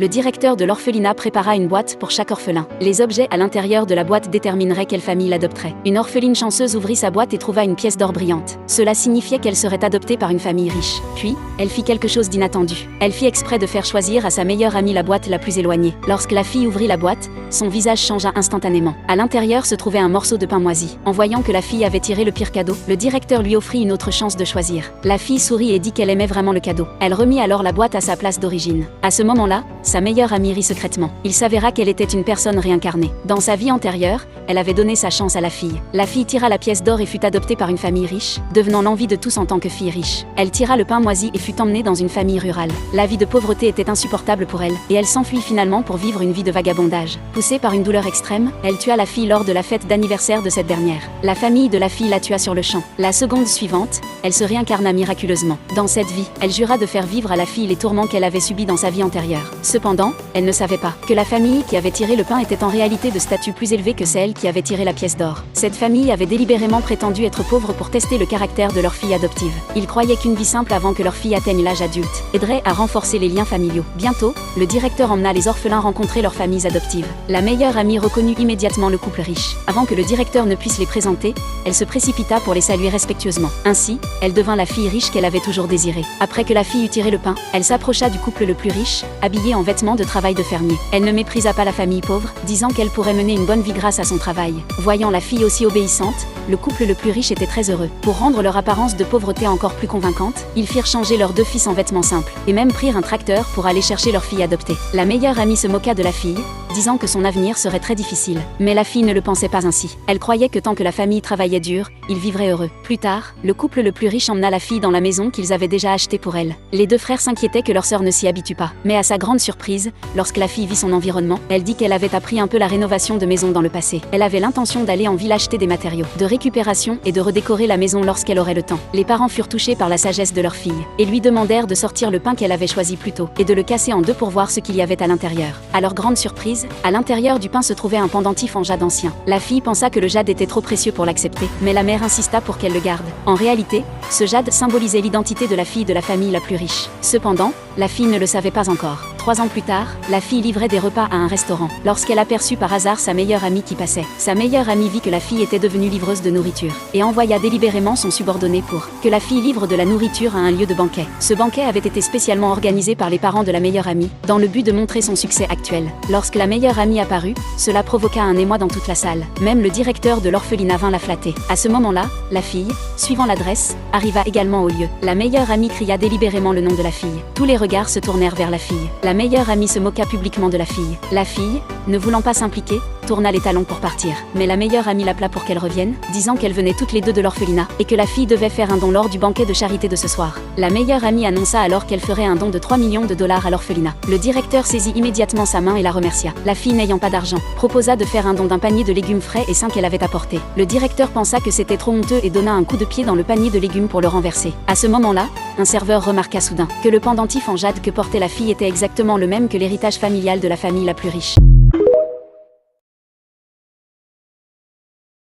le directeur de l'orphelinat prépara une boîte pour chaque orphelin. Les objets à l'intérieur de la boîte détermineraient quelle famille l'adopterait. Une orpheline chanceuse ouvrit sa boîte et trouva une pièce d'or brillante. Cela signifiait qu'elle serait adoptée par une famille riche. Puis, elle fit quelque chose d'inattendu. Elle fit exprès de faire choisir à sa meilleure amie la boîte la plus éloignée. Lorsque la fille ouvrit la boîte, son visage changea instantanément. À l'intérieur se trouvait un morceau de pain moisi. En voyant que la fille avait tiré le pire cadeau, le directeur lui offrit une autre chance de choisir. La fille sourit et dit qu'elle aimait vraiment le cadeau. Elle remit alors la boîte à sa place d'origine. À ce moment-là, sa meilleure amie rit secrètement. Il s'avéra qu'elle était une personne réincarnée. Dans sa vie antérieure, elle avait donné sa chance à la fille. La fille tira la pièce d'or et fut adoptée par une famille riche, devenant l'envie de tous en tant que fille riche. Elle tira le pain moisi et fut emmenée dans une famille rurale. La vie de pauvreté était insupportable pour elle, et elle s'enfuit finalement pour vivre une vie de vagabondage. Poussée par une douleur extrême, elle tua la fille lors de la fête d'anniversaire de cette dernière. La famille de la fille la tua sur le champ. La seconde suivante, elle se réincarna miraculeusement. Dans cette vie, elle jura de faire vivre à la fille les tourments qu'elle avait subis dans sa vie antérieure. Cependant, elle ne savait pas que la famille qui avait tiré le pain était en réalité de statut plus élevé que celle qui avait tiré la pièce d'or. Cette famille avait délibérément prétendu être pauvre pour tester le caractère de leur fille adoptive. Ils croyaient qu'une vie simple avant que leur fille atteigne l'âge adulte aiderait à renforcer les liens familiaux. Bientôt, le directeur emmena les orphelins rencontrer leurs familles adoptives. La meilleure amie reconnut immédiatement le couple riche. Avant que le directeur ne puisse les présenter, elle se précipita pour les saluer respectueusement. Ainsi, elle devint la fille riche qu'elle avait toujours désirée. Après que la fille eut tiré le pain, elle s'approcha du couple le plus riche, habillée en vêtements de travail de fermier. Elle ne méprisa pas la famille pauvre, disant qu'elle pourrait mener une bonne vie grâce à son travail. Voyant la fille aussi obéissante, le couple le plus riche était très heureux. Pour rendre leur apparence de pauvreté encore plus convaincante, ils firent changer leurs deux fils en vêtements simples, et même prirent un tracteur pour aller chercher leur fille adoptée. La meilleure amie se moqua de la fille, disant que son avenir serait très difficile. Mais la fille ne le pensait pas ainsi. Elle croyait que tant que la famille travaillait dur, ils vivraient heureux. Plus tard, le couple le plus riche emmena la fille dans la maison qu'ils avaient déjà achetée pour elle. Les deux frères s'inquiétaient que leur sœur ne s'y habitue pas. Mais à sa grande surprise, lorsque la fille vit son environnement, elle dit qu'elle avait appris un peu la rénovation de maison dans le passé. Elle avait l'intention d'aller en ville acheter des matériaux de récupération et de redécorer la maison lorsqu'elle aurait le temps. Les parents furent touchés par la sagesse de leur fille et lui demandèrent de sortir le pain qu'elle avait choisi plus tôt et de le casser en deux pour voir ce qu'il y avait à l'intérieur. À leur grande surprise, à l'intérieur du pain se trouvait un pendentif en jade ancien. La fille pensa que le jade était trop précieux pour l'accepter, mais la mère insista pour qu'elle le garde. En réalité, ce jade symbolisait l'identité de la fille de la famille la plus riche. Cependant, la fille ne le savait pas encore. 3 ans plus tard, la fille livrait des repas à un restaurant, lorsqu'elle aperçut par hasard sa meilleure amie qui passait. Sa meilleure amie vit que la fille était devenue livreuse de nourriture, et envoya délibérément son subordonné pour que la fille livre de la nourriture à un lieu de banquet. Ce banquet avait été spécialement organisé par les parents de la meilleure amie, dans le but de montrer son succès actuel. Lorsque la meilleure amie apparut, cela provoqua un émoi dans toute la salle. Même le directeur de l'orphelinat vint la flatter. À ce moment-là, la fille, suivant l'adresse, arriva également au lieu. La meilleure amie cria délibérément le nom de la fille. Tous les regards se tournèrent vers la fille. La meilleure amie se moqua publiquement de la fille. La fille, ne voulant pas s'impliquer, tourna les talons pour partir. Mais la meilleure amie l'appela pour qu'elle revienne, disant qu'elles venaient toutes les deux de l'orphelinat, et que la fille devait faire un don lors du banquet de charité de ce soir. La meilleure amie annonça alors qu'elle ferait un don de 3 millions de dollars à l'orphelinat. Le directeur saisit immédiatement sa main et la remercia. La fille, n'ayant pas d'argent, proposa de faire un don d'un panier de légumes frais et sains qu'elle avait apporté. Le directeur pensa que c'était trop honteux et donna un coup de pied dans le panier de légumes pour le renverser. À ce moment-là, un serveur remarqua soudain que le pendentif en jade que portait la fille était exactement le même que l'héritage familial de la famille la plus riche.